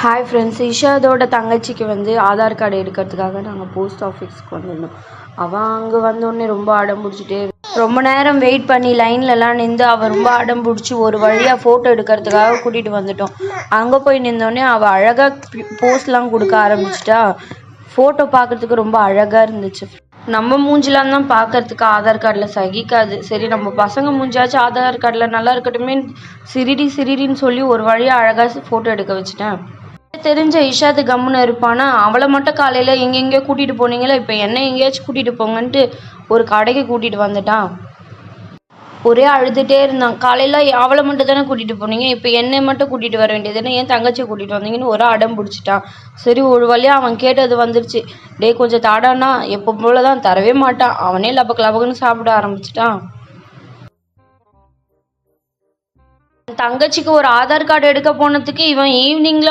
Hi friends, இஷாதோட தங்கச்சிக்கு Aadhaar card எடுக்கிறதுக்காக நாங்கள் போஸ்ட் ஆஃபீஸ்க்கு வந்திருந்தோம். அவன் அங்கே வந்தோடனே ரொம்ப அடம் பிடிச்சிட்டே ரொம்ப நேரம் வெயிட் பண்ணி லைன்லலாம் நின்று அவள் ரொம்ப அடம் பிடிச்சி ஒரு வழியாக ஃபோட்டோ எடுக்கிறதுக்காக கூட்டிகிட்டு வந்துட்டோம். அங்கே போய் நின்றோடனே அவள் அழகாக போஸ்ட்லாம் கொடுக்க ஆரம்பிச்சிட்டா. ஃபோட்டோ பார்க்குறதுக்கு ரொம்ப அழகாக இருந்துச்சு. நம்ம மூஞ்சிலாம் தான் பார்க்கறதுக்கு ஆதார் கார்டில் சகிக்காது. சரி, நம்ம பசங்க மூஞ்சாச்சும் ஆதார் கார்டில் நல்லா இருக்கட்டுமே சிரிடின்னு சொல்லி ஒரு வழியாக அழகாக ஃபோட்டோ எடுக்க வச்சுட்டேன். தெரிஞ்ச இஷாது கம்முன்னு இருப்பானா, அவளை மட்டும் காலையில் எங்கெங்கேயோ கூட்டிகிட்டு போனீங்களா, இப்போ என்ன எங்கேயாச்சும் கூட்டிகிட்டு போங்கன்ட்டு ஒரு கடைக்கு கூட்டிகிட்டு வந்துட்டான். ஒரே அழுதுகிட்டே இருந்தான். காலையில் அவளை மட்டும் தானே கூட்டிகிட்டு போனீங்க, இப்போ என்னை மட்டும் கூட்டிகிட்டு வர வேண்டியது ஏன் தங்கச்சியை கூட்டிகிட்டு வந்தீங்கன்னு ஒரு அடம் பிடிச்சிட்டான். சரி, ஒரு வழியாக அவன் கேட்டது வந்துருச்சு. டே கொஞ்சம் தாடானா, எப்போ போல தான் தரவே மாட்டான். அவனே லபக்குன்னு சாப்பிட ஆரம்பிச்சிட்டான். தங்கச்சிக்கு ஒரு ஆதார் கார்டு எடுக்க போனதுக்கு இவன் ஈவினிங்கில்